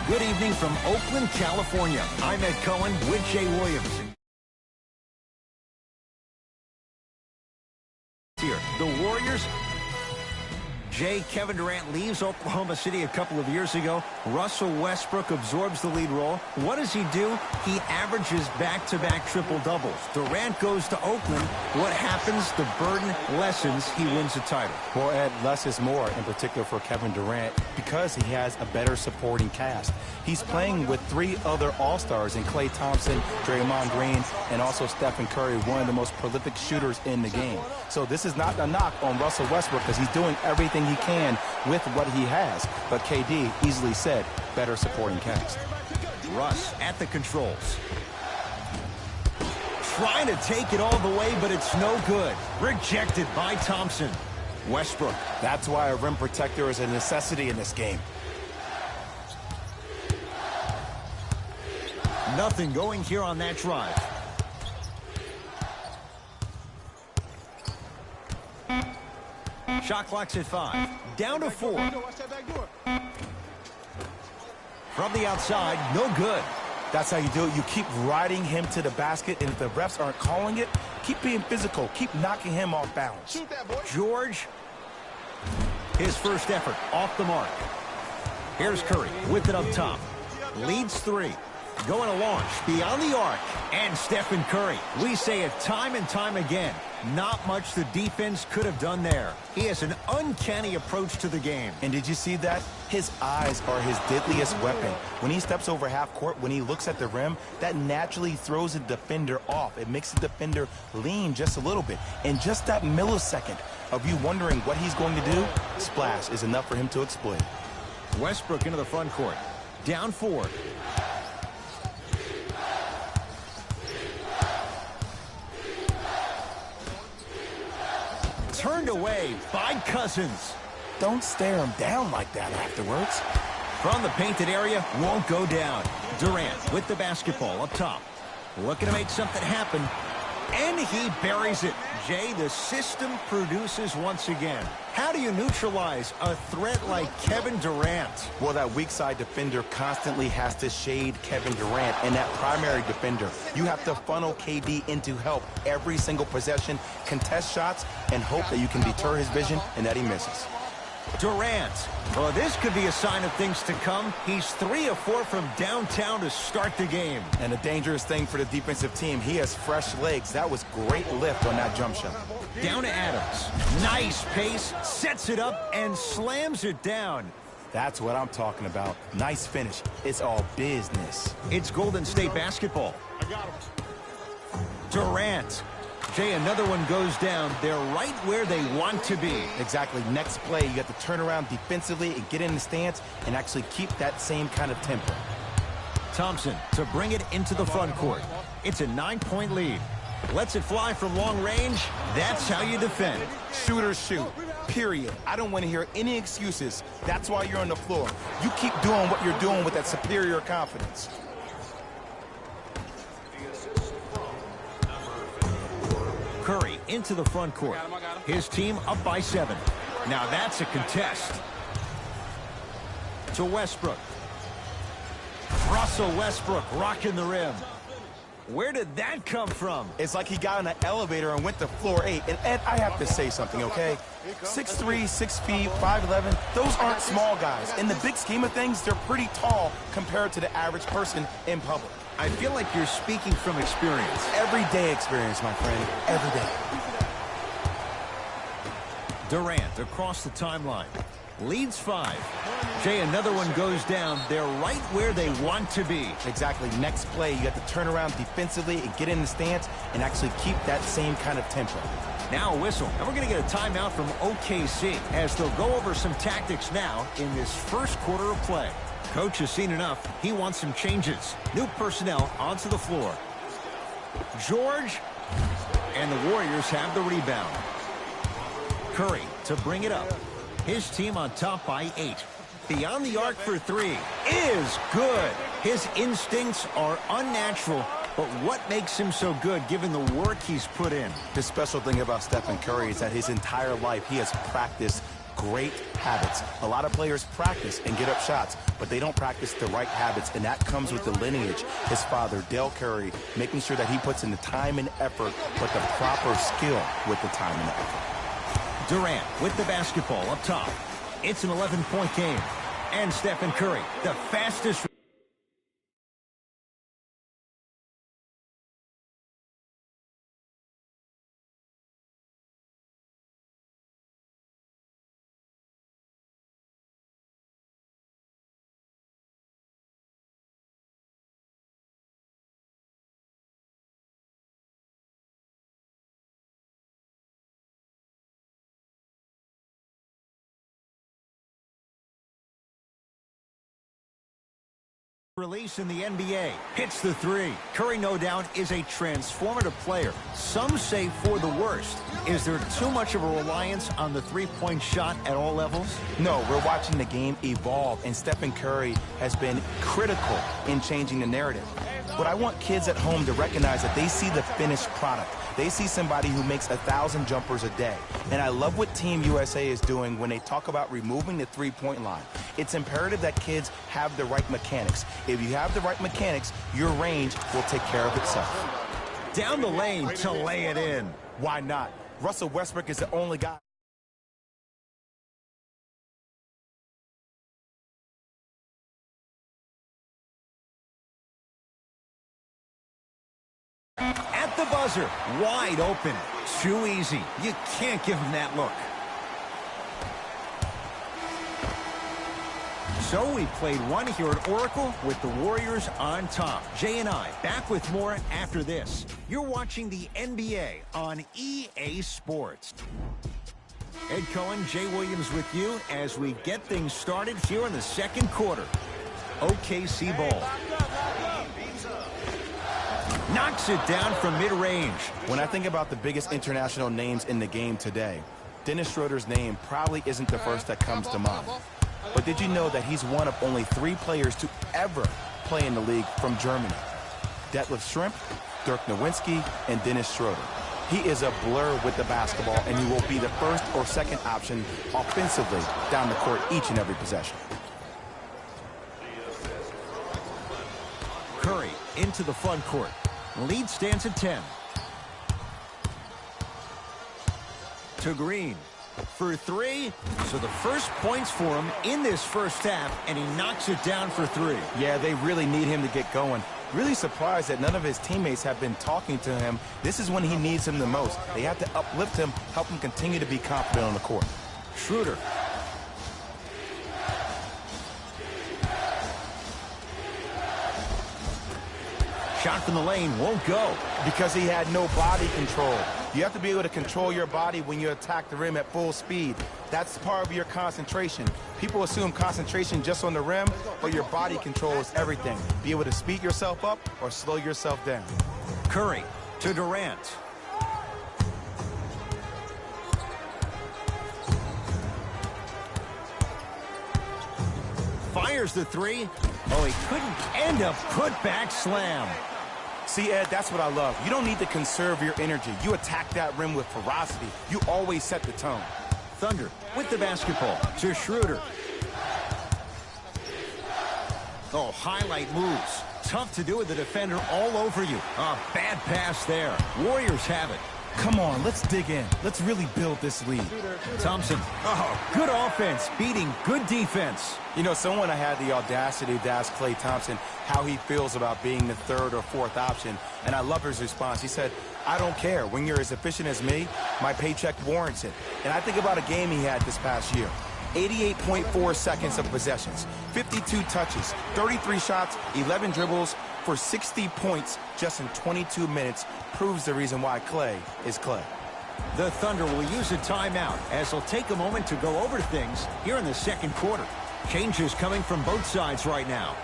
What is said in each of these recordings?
Good evening from Oakland, California. I'm Ed Cohen with Jay Williams. Here, the Warriors. Jay, Kevin Durant leaves Oklahoma City a couple of years ago. Russell Westbrook absorbs the lead role. What does he do? He averages back-to-back triple-doubles. Durant goes to Oakland. What happens? The burden lessens. He wins the title. Well, Ed, less is more, in particular for Kevin Durant, because he has a better supporting cast. He's playing with three other All-Stars in Klay Thompson, Draymond Green, and also Stephen Curry, one of the most prolific shooters in the game. So this is not a knock on Russell Westbrook because he's doing everything he can with what he has. But KD easily said better supporting cast. Russ at the controls. Trying to take it all the way, but it's no good. Rejected by Thompson. Westbrook. That's why a rim protector is a necessity in this game. Nothing going here on that drive. Shot clock's at 5. Down to 4. From the outside, no good. That's how you do it. You keep riding him to the basket, and if the refs aren't calling it, keep being physical. Keep knocking him off balance. George, his first effort off the mark. Here's Curry with it up top. Leads 3. Going to launch beyond the arc. And Stephen Curry. We say it time and time again. Not much the defense could have done there. He has an uncanny approach to the game. And did you see that? His eyes are his deadliest weapon. When he steps over half court, when he looks at the rim, that naturally throws a defender off. It makes the defender lean just a little bit. And just that millisecond of you wondering what he's going to do, splash is enough for him to exploit. Westbrook into the front court. Down 4. Turned away by Cousins. Don't stare him down like that afterwards. From the painted area, won't go down. Durant with the basketball up top. Looking to make something happen. And he buries it. Jay, the system produces once again. How do you neutralize a threat like Kevin Durant? Well, that weak side defender constantly has to shade Kevin Durant, and that primary defender, you have to funnel KD into help every single possession, contest shots, and hope that you can deter his vision and that he misses. Durant. Well, this could be a sign of things to come. He's 3 of 4 from downtown to start the game. And a dangerous thing for the defensive team, he has fresh legs. That was great lift on that jump shot. Down to Adams. Nice pace, sets it up, and slams it down. That's what I'm talking about. Nice finish. It's all business. It's Golden State basketball. Durant. Jay, another one goes down. They're right where they want to be. Exactly. Next play, you have to turn around defensively and get in the stance and actually keep that same kind of tempo. Thompson to bring it into the front court. It's a 9-point lead. Lets it fly from long range. That's how you defend. Shooters shoot. Period. I don't want to hear any excuses. That's why you're on the floor. You keep doing what you're doing with that superior confidence. Curry into the front court. His team up by 7. Now that's a contest. To Westbrook. Russell Westbrook rocking the rim. Where did that come from? It's like he got in an elevator and went to floor 8. And Ed, I have to say something, okay? 6'3", 6 feet, 5'11", those aren't small guys. In the big scheme of things, they're pretty tall compared to the average person in public. I feel like you're speaking from experience. Everyday experience, my friend. Every day. Durant across the timeline. Leads 5. Jay, another one goes down. They're right where they want to be. Exactly. Next play, you have to turn around defensively and get in the stance and actually keep that same kind of tempo. Now a whistle. And we're going to get a timeout from OKC as they'll go over some tactics now in this first quarter of play. Coach has seen enough. He wants some changes. New personnel onto the floor. George. And the Warriors have the rebound. Curry to bring it up. His team on top by 8. Beyond the arc for 3 is good. His instincts are unnatural, but what makes him so good given the work he's put in? The special thing about Stephen Curry is that his entire life he has practiced great habits. A lot of players practice and get up shots, but they don't practice the right habits, and that comes with the lineage. His father, Dell Curry, making sure that he puts in the time and effort, but the proper skill with the time and effort. Durant with the basketball up top. It's an 11-point game. And Stephen Curry, the fastest. Release in the NBA. Hits the three. Curry, no doubt, is a transformative player. Some say for the worst. Is there too much of a reliance on the three-point shot at all levels? No, we're watching the game evolve, and Stephen Curry has been critical in changing the narrative. But I want kids at home to recognize that they see the finished product. They see somebody who makes 1,000 jumpers a day. And I love what Team USA is doing when they talk about removing the three-point line. It's imperative that kids have the right mechanics. If you have the right mechanics, your range will take care of itself. Down the lane to lay it in. Why not? Russell Westbrook is the only guy. At the buzzer, wide open. Too easy. You can't give him that look. So we played one here at Oracle with the Warriors on top. Jay and I back with more after this. You're watching the NBA on EA Sports. Ed Cohen, Jay Williams with you as we get things started here in the second quarter. OKC ball. Knocks it down from mid-range. When I think about the biggest international names in the game today, Dennis Schroeder's name probably isn't the first that comes to mind. But did you know that he's one of only 3 players to ever play in the league from Germany? Detlef Schrempf, Dirk Nowitzki, and Dennis Schroeder. He is a blur with the basketball, and he will be the first or second option offensively down the court each and every possession. Curry into the front court. Lead stands at 10. To Green for 3. So the first points for him in this first half, and he knocks it down for 3. Yeah, they really need him to get going. Really surprised that none of his teammates have been talking to him. This is when he needs him the most. They have to uplift him, help him continue to be confident on the court. Schroeder. Shot from the lane won't go. Because he had no body control. You have to be able to control your body when you attack the rim at full speed. That's part of your concentration. People assume concentration just on the rim, but your body control is everything. Be able to speed yourself up or slow yourself down. Curry to Durant. Fires the 3. Oh, he couldn't end a putback slam. See, Ed, that's what I love. You don't need to conserve your energy. You attack that rim with ferocity. You always set the tone. Thunder with the basketball to Schroeder. Oh, highlight moves. Tough to do with the defender all over you. A bad pass there. Warriors have it. Come on, let's dig in. Let's really build this lead. Thompson. Oh, good offense beating good defense. You know, someone I had the audacity to ask Klay Thompson how he feels about being the 3rd or 4th option, and I love his response. He said, I don't care. When you're as efficient as me, my paycheck warrants it. And I think about a game he had this past year. 88.4 seconds of possessions, 52 touches, 33 shots, 11 dribbles for 60 points just in 22 minutes proves the reason why Klay is Klay. The Thunder will use a timeout as they'll take a moment to go over things here in the second quarter. Changes coming from both sides right now.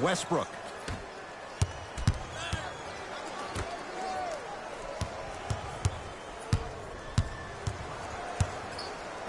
Westbrook.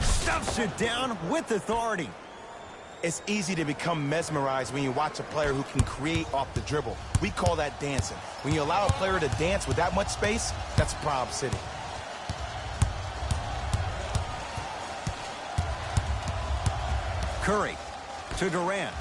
Stuffs it down with authority. It's easy to become mesmerized when you watch a player who can create off the dribble. We call that dancing. When you allow a player to dance with that much space, that's Prob City. Curry to Durant.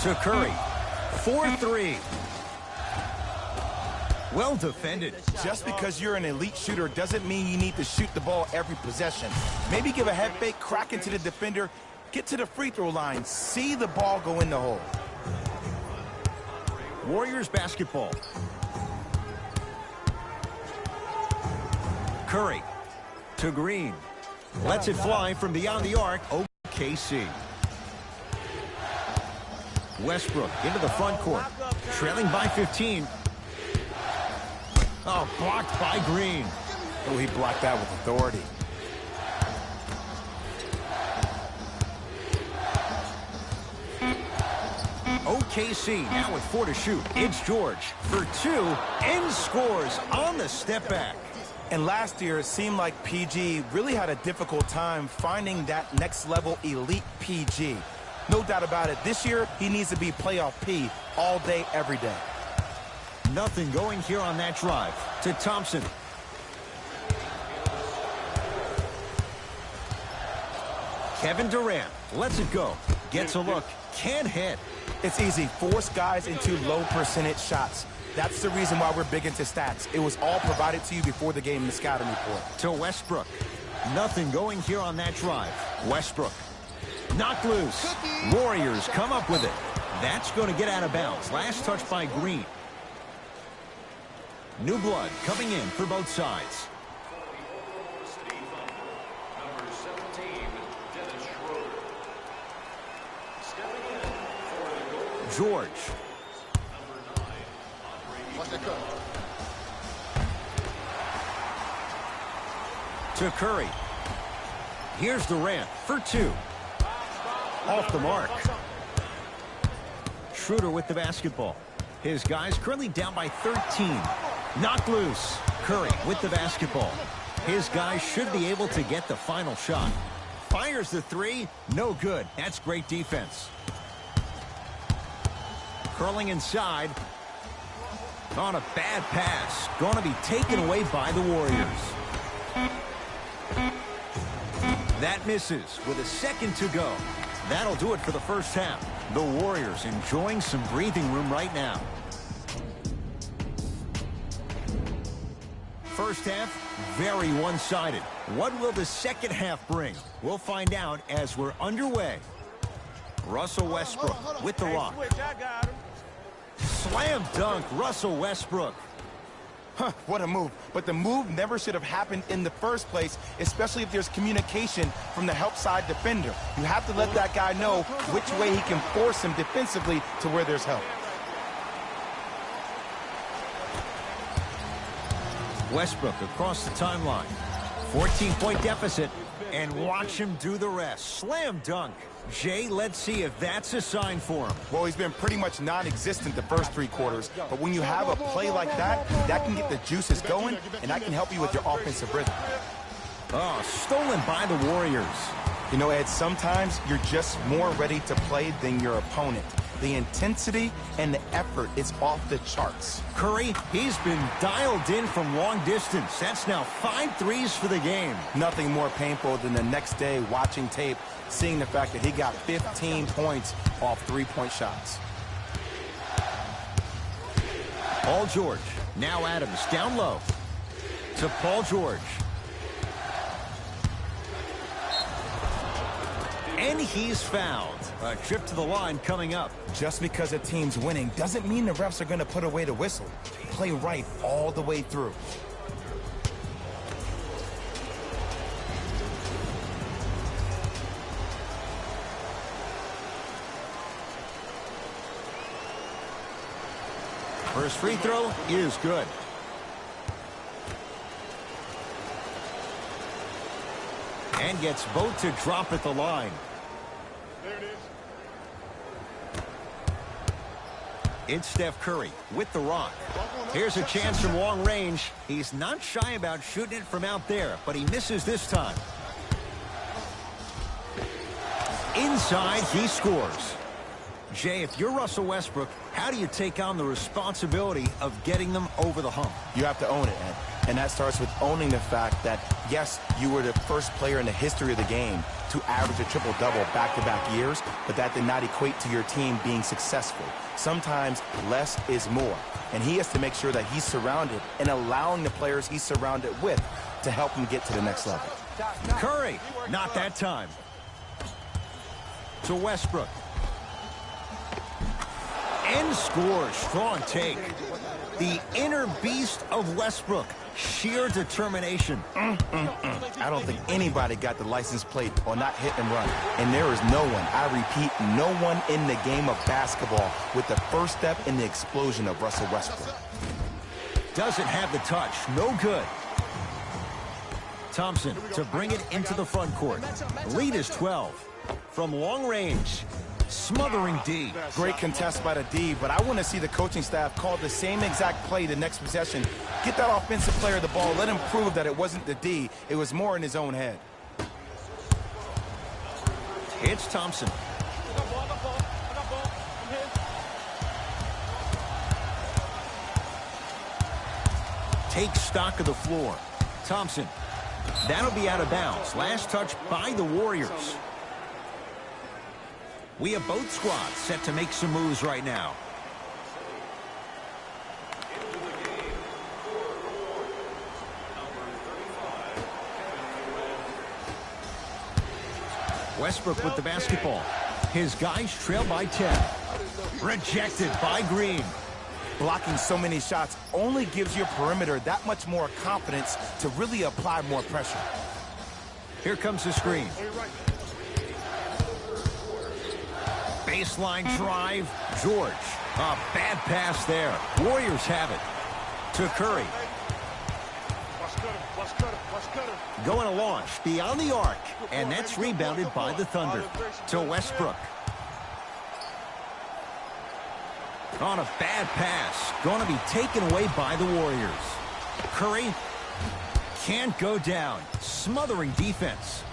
To Curry. 4-3. Well defended. Just because you're an elite shooter doesn't mean you need to shoot the ball every possession. Maybe give a head fake, crack into the defender, get to the free throw line, see the ball go in the hole. Warriors basketball. Curry to Green. Lets it fly from beyond the arc. OKC. Westbrook into the front court. Trailing by 15. Oh, blocked by Green. Oh, he blocked that with authority. OKC now with 4 to shoot. It's George for 2 and scores on the step back. And last year, it seemed like PG really had a difficult time finding that next level elite PG. No doubt about it. This year, he needs to be playoff P all day, every day. Nothing going here on that drive. To Thompson. Kevin Durant lets it go. Gets a look. Can't hit. It's easy. Force guys into low percentage shots. That's the reason why we're big into stats. It was all provided to you before the game in the scouting report. To Westbrook. Nothing going here on that drive. Westbrook. Knocked loose. Warriors come up with it. That's going to get out of bounds. Last touch by Green. New blood coming in for both sides. George. To Curry. Here's Durant for 2. Off the mark. Schroeder with the basketball. His guys currently down by 13. Knocked loose. Curry with the basketball. His guys should be able to get the final shot. Fires the 3. No good. That's great defense. Curling inside. On a bad pass. Going to be taken away by the Warriors. That misses with a second to go. That'll do it for the first half. The Warriors enjoying some breathing room right now. First half, very one-sided. What will the second half bring? We'll find out as we're underway. Russell Westbrook with the rock. Slam dunk, Russell Westbrook. What a move. But the move never should have happened in the first place, especially if there's communication from the help side defender. You have to let that guy know which way he can force him defensively to where there's help. Westbrook across the timeline. 14-point deficit. And watch him do the rest. Slam dunk. Jay, let's see if that's a sign for him. Well, he's been pretty much non-existent the first 3 quarters. But when you have a play like that, that can get the juices going, and that can help you with your offensive rhythm. Oh, stolen by the Warriors. You know, Ed, sometimes you're just more ready to play than your opponent. The intensity and the effort is off the charts. Curry, he's been dialed in from long distance. That's now 5 threes for the game. Nothing more painful than the next day watching tape, seeing the fact that he got 15 points off 3-point shots. Paul George. Now Adams down low. To Paul George. And he's fouled. A trip to the line coming up. Just because a team's winning doesn't mean the refs are going to put away the whistle. Play right all the way through. First free throw is good. And gets both to drop at the line. There it is. It's Steph Curry with the rock. Here's a chance from long range. He's not shy about shooting it from out there, but he misses this time. Inside, he scores. Jay, if you're Russell Westbrook, how do you take on the responsibility of getting them over the hump? You have to own it, Ed. And that starts with owning the fact that, yes, you were the first player in the history of the game to average a triple-double back-to-back years, but that did not equate to your team being successful. Sometimes less is more. And he has to make sure that he's surrounded and allowing the players he's surrounded with to help him get to the next level. Curry, not that time. To Westbrook. And scores. Strong take. The inner beast of Westbrook. Sheer determination. I don't think anybody got the license plate or not hit and run. And there is no one, I repeat, no one in the game of basketball with the first step in the explosion of Russell Westbrook. Doesn't have the touch. No good. Thompson to bring it into the front court. Lead is 12. From long range. Smothering D. Great contest by the D, but I want to see the coaching staff call the same exact play the next possession. Get that offensive player the ball. Let him prove that it wasn't the D. It was more in his own head. It's Thompson. Take stock of the floor. Thompson. That'll be out of bounds. Last touch by the Warriors. We have both squads set to make some moves right now. Westbrook with the basketball. His guys trail by 10. Rejected by Green. Blocking so many shots only gives your perimeter that much more confidence to really apply more pressure. Here comes the screen. Baseline drive. George. A bad pass there. Warriors have it. To Curry. Going to launch beyond the arc. And that's rebounded by the Thunder. To Westbrook. On a bad pass. Going to be taken away by the Warriors. Curry can't go down. Smothering defense.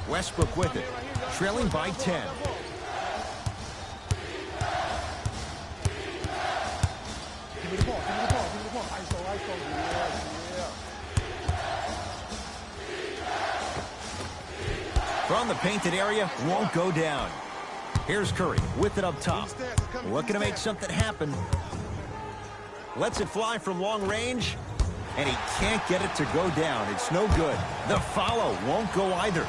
Westbrook with it. Trailing by 10. From the painted area, won't go down. Here's Curry with it up top. Looking to make something happen. Lets it fly from long range. And he can't get it to go down. It's no good. The follow won't go either.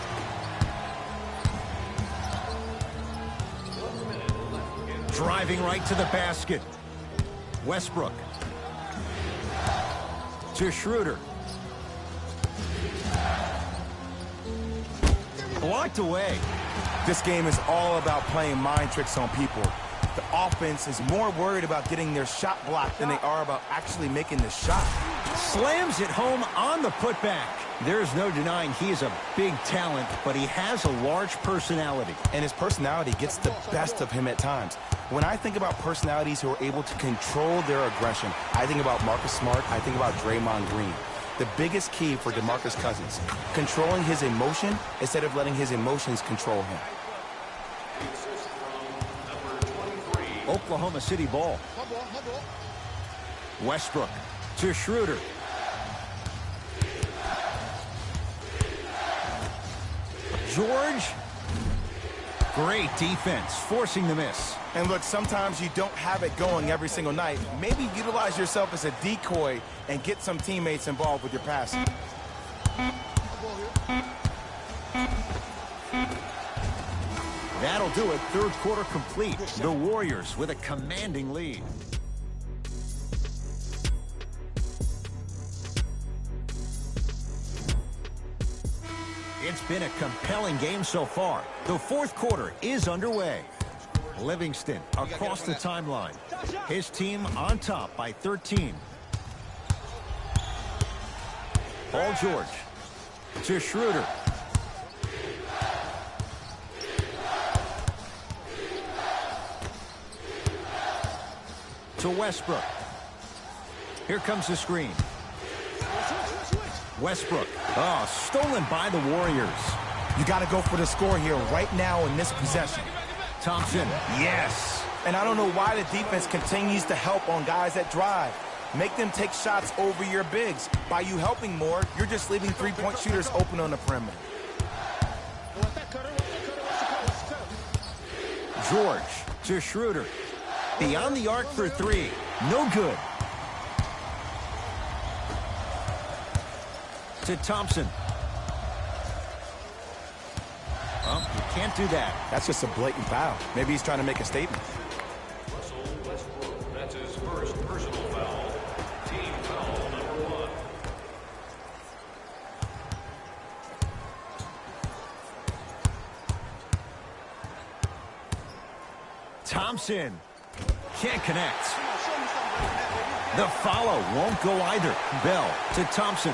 Driving right to the basket. Westbrook. To Schroeder. Blocked away. This game is all about playing mind tricks on people. The offense is more worried about getting their shot blocked than they are about actually making the shot. Slams it home on the putback. There's no denying he is a big talent, but he has a large personality. And his personality gets the best of him at times. When I think about personalities who are able to control their aggression, I think about Marcus Smart, I think about Draymond Green. The biggest key for DeMarcus Cousins, controlling his emotion instead of letting his emotions control him. Oklahoma City ball. Westbrook to Schroeder. George. Great defense, forcing the miss. And look, sometimes you don't have it going every single night. Maybe utilize yourself as a decoy and get some teammates involved with your passing. That'll do it. Third quarter complete. The Warriors with a commanding lead. It's been a compelling game so far. The fourth quarter is underway. Livingston across the timeline. His team on top by 13. Paul George to Schroeder. to Westbrook. Here comes the screen. Westbrook. Oh, stolen by the Warriors. You got to go for the score here right now in this possession. Thompson. Yes. And I don't know why the defense continues to help on guys that drive. Make them take shots over your bigs. By you helping more, you're just leaving three-point shooters open on the perimeter. George to Schroeder. Beyond the arc for three. No good. To Thompson. Well, you can't do that. That's just a blatant foul. Maybe he's trying to make a statement. That's his first personal foul. Team foul number 1. Thompson can't connect. The follow won't go either. Bell to Thompson.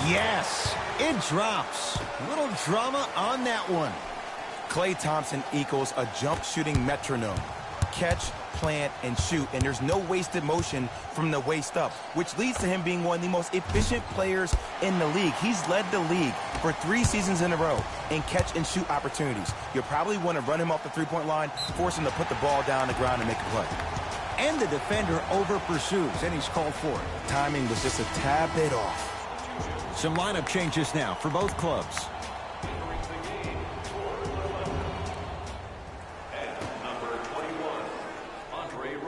Yes, it drops. Little drama on that one. Klay Thompson equals a jump shooting metronome. Catch, plant, and shoot, and there's no wasted motion from the waist up, which leads to him being one of the most efficient players in the league. He's led the league for 3 seasons in a row in catch and shoot opportunities. You'll probably want to run him off the three-point line, force him to put the ball down on the ground and make a play. And the defender over pursues, and he's called for it. Timing was just a tad bit off. Some lineup changes now for both clubs.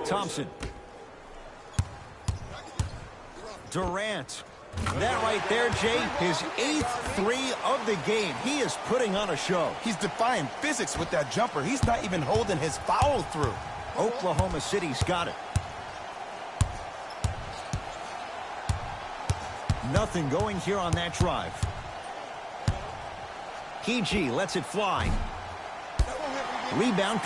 Thompson. Durant. That right there, Jay, his 8th three of the game. He is putting on a show. He's defying physics with that jumper. He's not even holding his foul through. Oklahoma City's got it. Nothing going here on that drive. PG lets it fly. Rebound.